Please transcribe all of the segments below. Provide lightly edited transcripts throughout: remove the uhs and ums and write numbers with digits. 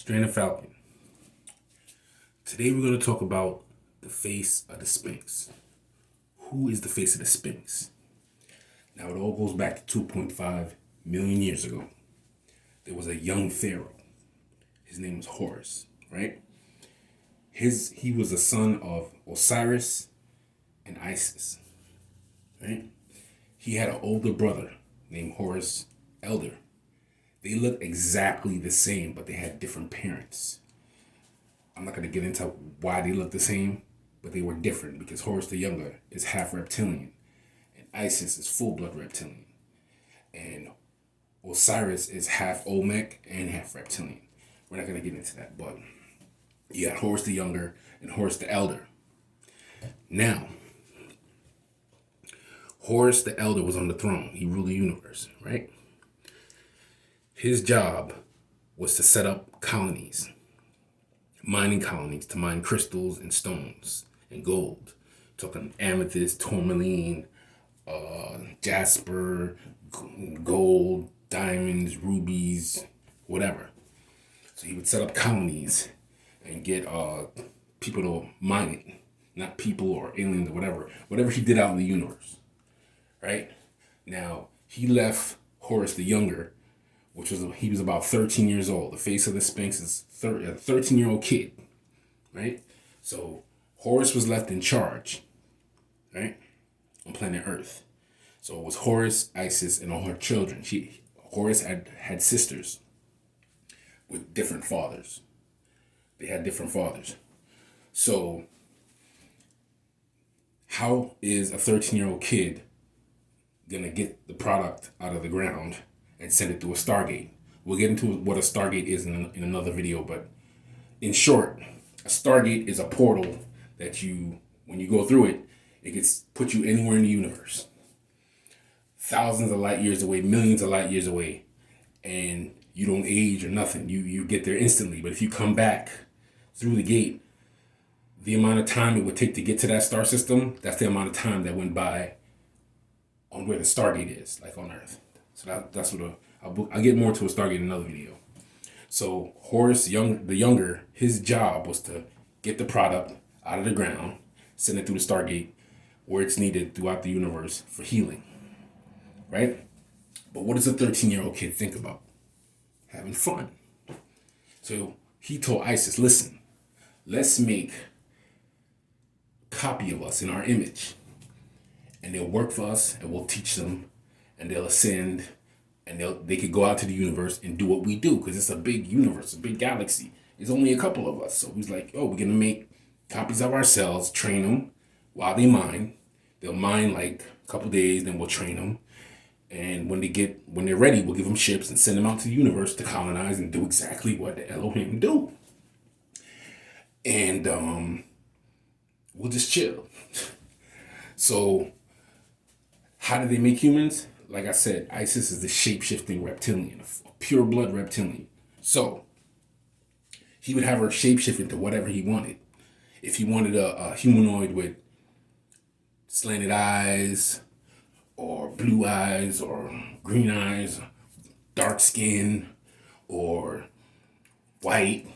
Strain of Falcon. Today we're going to talk about the face of the Sphinx. Who is the face of the Sphinx? Now it all goes back to 2.5 million years ago. There was a young pharaoh. His name was Horus, right? He was the son of Osiris and Isis, right? He had an older brother named Horus Elder. They looked exactly the same, but they had different parents. I'm not going to get into why they look the same, but they were different because Horus the Younger is half reptilian and Isis is full-blood reptilian. And Osiris is half Olmec and half reptilian. We're not going to get into that, but you got Horus the Younger and Horus the Elder. Now, Horus the Elder was on the throne. He ruled the universe, right? His job was to set up colonies, mining colonies to mine crystals and stones and gold. Talking amethyst, tourmaline, jasper, gold, diamonds, rubies, whatever. So he would set up colonies and get people to mine it. Not people or aliens or whatever. Whatever he did out in the universe. Right? Now, he left Horus the Younger, he was about 13 years old. The face of the Sphinx is a 13-year-old kid, right? So Horus was left in charge, right, on planet Earth. So it was Horus, Isis, and all her children. Horus had sisters with different fathers. They had different fathers. So how is a 13-year-old kid gonna get the product out of the ground and send it through a Stargate? We'll get into what a Stargate is in another video, but in short, a Stargate is a portal that when you go through it, it gets put you anywhere in the universe. Thousands of light years away, millions of light years away, and you don't age or nothing. You get there instantly, but if you come back through the gate, the amount of time it would take to get to that star system, that's the amount of time that went by on where the Stargate is, like on Earth. So that's what I'll get more to a Stargate in another video. So Horus the Younger, his job was to get the product out of the ground, send it through the Stargate, where it's needed throughout the universe for healing, right? But what does a 13-year-old kid think about? Having fun. So he told Isis, listen, let's make a copy of us in our image. And they'll work for us, and we'll teach them, and they'll ascend, and they could go out to the universe and do what we do, because it's a big universe, a big galaxy. There's only a couple of us. So he's like, we're going to make copies of ourselves, train them while they mine. They'll mine like a couple days, then we'll train them. And when they're ready, we'll give them ships and send them out to the universe to colonize and do exactly what the Elohim do. And we'll just chill. So how do they make humans? Like I said, Isis is the shape-shifting reptilian, a pure-blood reptilian. So he would have her shape-shift into whatever he wanted. If he wanted a humanoid with slanted eyes, or blue eyes, or green eyes, dark skin, or white,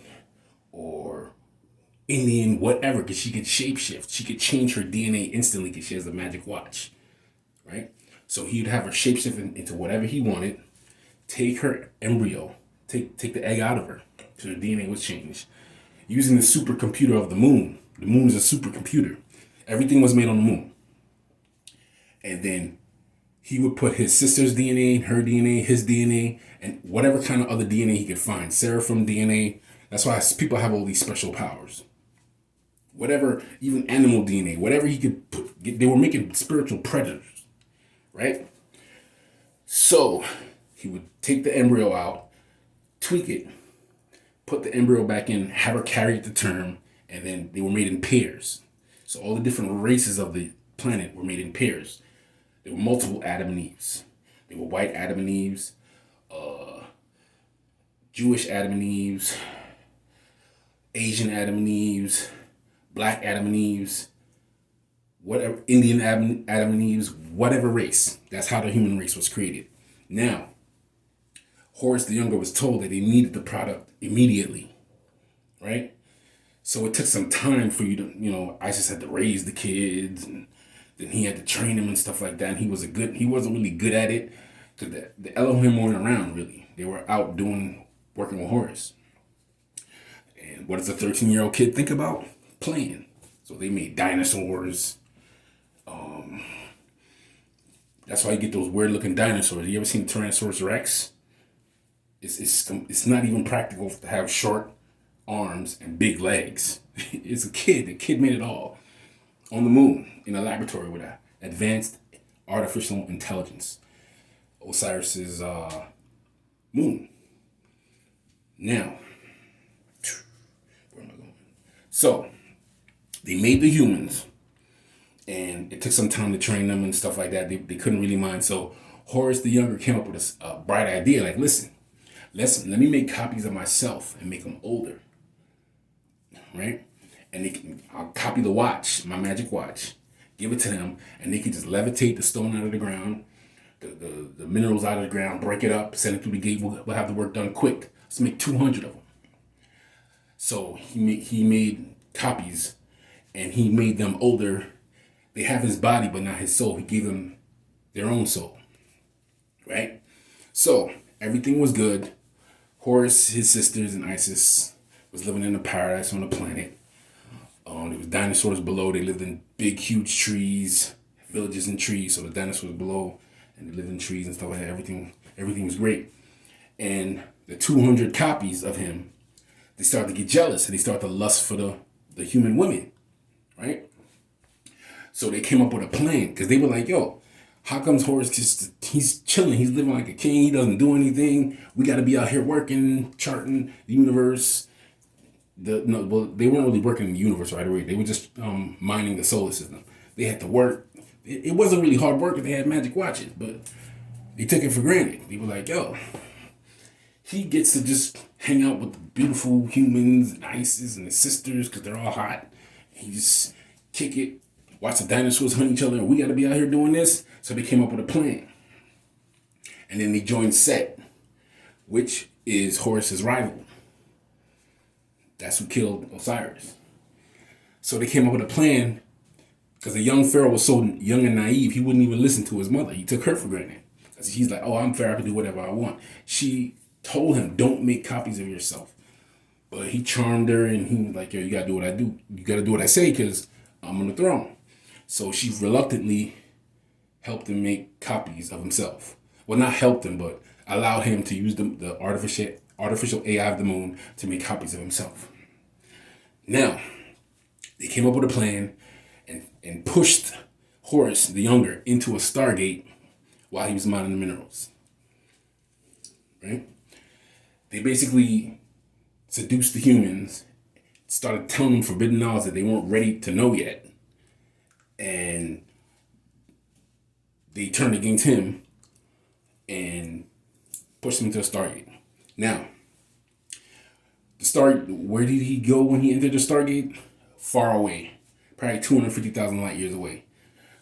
or Indian, whatever, because she could shapeshift. She could change her DNA instantly because she has a magic watch, right? So he'd have her shapeshift into whatever he wanted, take her embryo, take the egg out of her, so her DNA was changed, using the supercomputer of the moon. The moon is a supercomputer. Everything was made on the moon. And then he would put his sister's DNA, her DNA, his DNA, and whatever kind of other DNA he could find. Seraphim DNA. That's why people have all these special powers. Whatever, even animal DNA, whatever he could put, they were making spiritual predators, right? So he would take the embryo out, tweak it, put the embryo back in, have her carry it to term, and then they were made in pairs. So all the different races of the planet were made in pairs. There were multiple Adam and Eves. There were white Adam and Eves, Jewish Adam and Eves, Asian Adam and Eves, Black Adam and Eves, whatever, Indian Adam and Eves, whatever race. That's how the human race was created. Now, Horus the Younger was told that he needed the product immediately. right? So it took some time for you to, Isis had to raise the kids, and then he had to train them and stuff like that. And he wasn't really good at it because the Elohim weren't around really. They were out working with Horus. And what does a 13-year-old kid think about? Playing. So they made dinosaurs. That's why you get those weird looking dinosaurs. You ever seen Tyrannosaurus Rex? It's not even practical to have short arms and big legs. It's a kid. The kid made it all on the moon in a laboratory with an advanced artificial intelligence. Osiris's moon. Now, where am I going? So they made the humans, and it took some time to train them and stuff like that. They couldn't really mind. So Horus the Younger came up with a bright idea. Like, listen, let me make copies of myself and make them older, right? And I'll copy the watch, my magic watch, give it to them, and they can just levitate the stone out of the ground, the minerals out of the ground, break it up, send it through the gate. We'll have the work done quick. Let's make 200 of them. So he made copies, and he made them older. They have his body, but not his soul. He gave them their own soul, right? So everything was good. Horus, his sisters, and Isis was living in a paradise on the planet. There was dinosaurs below. They lived in big, huge trees, villages and trees. So the dinosaurs below, and they lived in trees and stuff like that. Everything was great. And the 200 copies of him, they started to get jealous, and they started to lust for the human women, right? So they came up with a plan, because they were like, yo, how comes Horus he's chilling, he's living like a king, he doesn't do anything, we got to be out here working, charting the universe. They weren't really working in the universe right away. They were just mining the solar system. They had to work. It wasn't really hard work if they had magic watches, but they took it for granted. They were like, yo, he gets to just hang out with the beautiful humans and Isis and his sisters because they're all hot. He just kick it, watch the dinosaurs hunt each other, and we got to be out here doing this. So they came up with a plan. And then they joined Set, which is Horus's rival. That's who killed Osiris. So they came up with a plan, because the young pharaoh was so young and naive, he wouldn't even listen to his mother. He took her for granted. He's like, oh, I'm pharaoh, I can do whatever I want. She told him, don't make copies of yourself. But he charmed her, and he was like, yo, you gotta do what I do. You gotta do what I say, because I'm on the throne. So she reluctantly helped him make copies of himself. Well, not helped him, but allowed him to use the artificial AI of the moon to make copies of himself. Now, they came up with a plan and pushed Horus the Younger into a Stargate while he was mining the minerals. Right? They basically seduced the humans, started telling them forbidden knowledge that they weren't ready to know yet. And they turned against him and pushed him into a Stargate. Now, where did he go when he entered the Stargate? Far away, probably 250,000 light years away.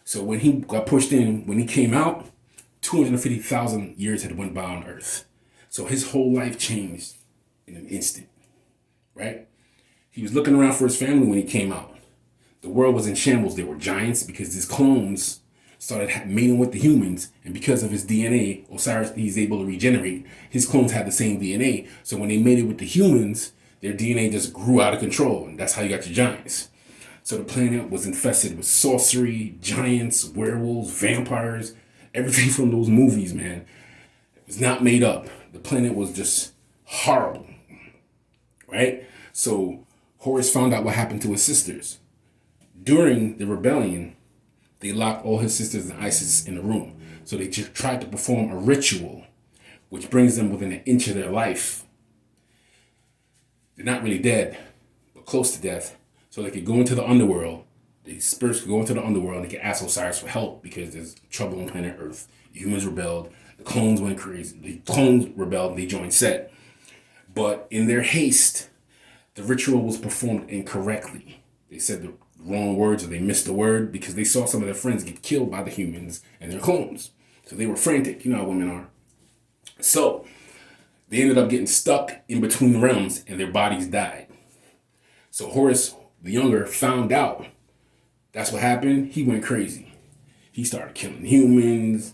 So when he got pushed in, when he came out, 250,000 years had went by on Earth. So his whole life changed in an instant, right? He was looking around for his family when he came out. The world was in shambles. There were giants because his clones started mating with the humans, and because of his DNA, Osiris, he's able to regenerate. His clones had the same DNA, so when they mated with the humans, their DNA just grew out of control, and that's how you got your giants. So the planet was infested with sorcery, giants, werewolves, vampires, everything from those movies, man. It was not made up. The planet was just horrible, right? So Horus found out what happened to his sisters. During the rebellion, they locked all his sisters and Isis in a room. So they just tried to perform a ritual, which brings them within an inch of their life. They're not really dead, but close to death. So they could go into the underworld. The spirits could go into the underworld and they could ask Osiris for help because there's trouble on planet Earth. The humans rebelled. The clones went crazy. The clones rebelled. They joined Set. But in their haste, the ritual was performed incorrectly. They said the wrong words, or they missed the word, because they saw some of their friends get killed by the humans and their clones. So they were frantic. You know how women are. So they ended up getting stuck in between realms and their bodies died. So Horus the Younger found out that's what happened. He went crazy. He started killing humans.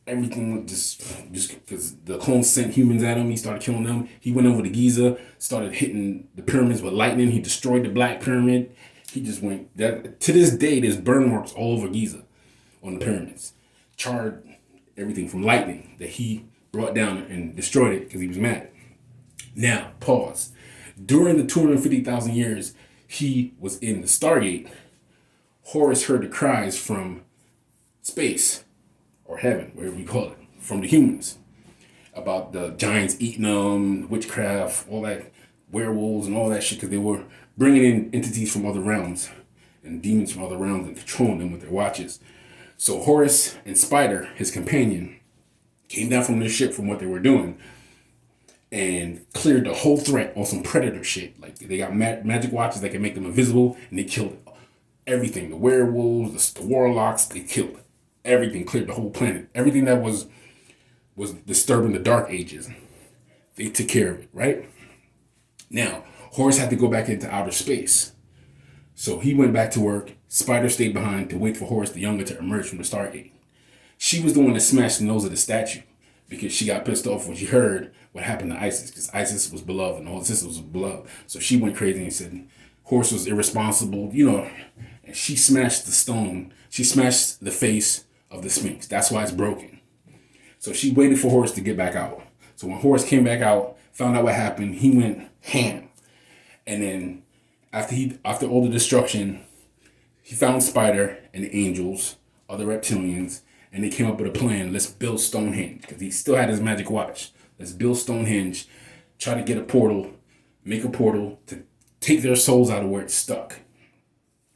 Everything just because the clones sent humans at him. He started killing them. He went over to Giza, started hitting the pyramids with lightning. He destroyed the Black Pyramid. He just went that to this day. There's burn marks all over Giza on the pyramids. Charred everything from lightning that he brought down and destroyed it because he was mad. Now, pause. During the 250,000 years he was in the Stargate, Horus heard the cries from space or heaven, whatever you call it, from the humans about the giants eating them, witchcraft, all that, werewolves and all that shit, because they were bringing in entities from other realms and demons from other realms and controlling them with their watches. So Horus and Spider, his companion, came down from their ship from what they were doing and cleared the whole threat on some predator shit. Like they got magic watches that can make them invisible, and they killed everything. The werewolves, the warlocks, they killed everything, cleared the whole planet. Everything that was disturbing the Dark Ages, they took care of it, right? Now, Horus had to go back into outer space. So he went back to work. Spider stayed behind to wait for Horus the Younger to emerge from the Stargate. She was the one that smashed the nose of the statue because she got pissed off when she heard what happened to Isis, because Isis was beloved and all the sisters was beloved. So she went crazy and said Horus was irresponsible, and she smashed the stone. She smashed the face of the Sphinx. That's why it's broken. So she waited for Horus to get back out. So when Horus came back out, found out what happened, he went ham. And then after all the destruction, he found Spider and the angels, other reptilians, and they came up with a plan. Let's build Stonehenge, because he still had his magic watch. Let's build Stonehenge, try to get a portal, make a portal to take their souls out of where it's stuck.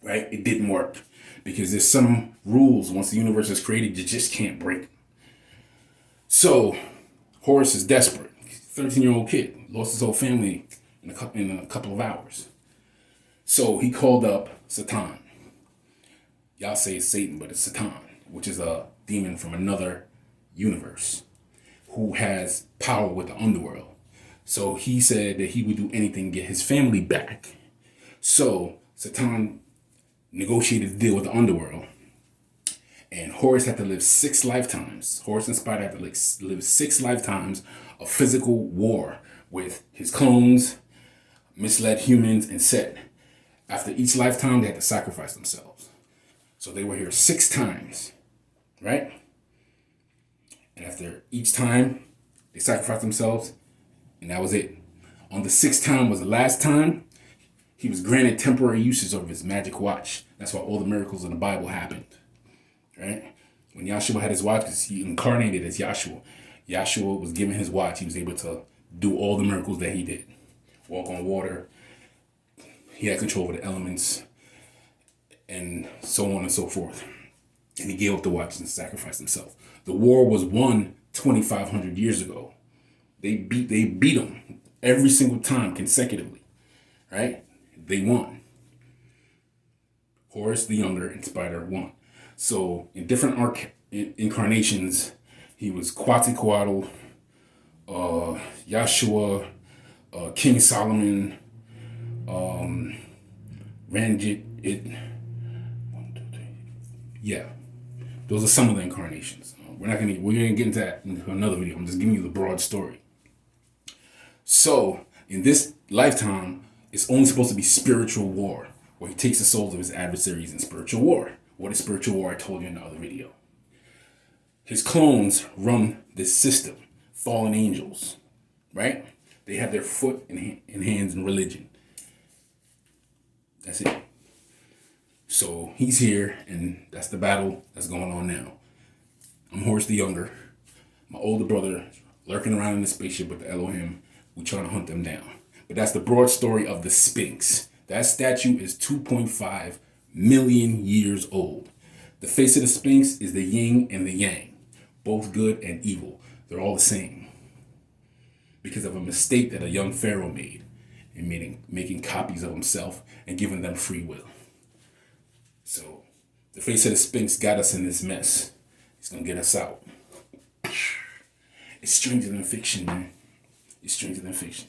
Right? It didn't work because there's some rules once the universe is created, you just can't break them. So Horus is desperate. 13-year-old kid, lost his whole family in a couple of hours. So he called up Satan. Y'all say it's Satan, but it's Satan, which is a demon from another universe who has power with the underworld. So he said that he would do anything to get his family back. So Satan negotiated a deal with the underworld, and Horus had to live 6 lifetimes. Horus and Spider had to live 6 lifetimes of physical war with his clones, misled humans, and Set. After each lifetime, they had to sacrifice themselves. So they were here 6 times, right? And after each time, they sacrificed themselves, and that was it. On the 6th time was the last time. He was granted temporary usage of his magic watch. That's why all the miracles in the Bible happened, right? When Yahshua had his watch, because he incarnated as Yahshua. Yahshua was given his watch. He was able to do all the miracles that he did. Walk on water. He had control over the elements, and so on and so forth. And he gave up the watch and sacrificed himself. The war was won 2,500 years ago. They beat him every single time consecutively, right? They won. Horus the Younger and Spider won. So in different incarnations, he was Quetzalcoatl, Yahshua, King Solomon, Ranjit. Yeah, those are some of the incarnations. We're gonna get into that in another video. I'm just giving you the broad story. So in this lifetime, it's only supposed to be spiritual war, where he takes the souls of his adversaries in spiritual war. What is spiritual war? I told you in the other video. His clones run this system, fallen angels, right? They have their foot and hands in religion. That's it. So he's here, and that's the battle that's going on now. I'm Horus the Younger. My older brother lurking around in the spaceship with the Elohim. We trying to hunt them down. But that's the broad story of the Sphinx. That statue is 2.5 million years old. The face of the Sphinx is the yin and the yang, both good and evil. They're all the same because of a mistake that a young pharaoh made in making copies of himself and giving them free will. So the face of the Sphinx got us in this mess. It's gonna get us out. It's stranger than fiction, man. It's stranger than fiction.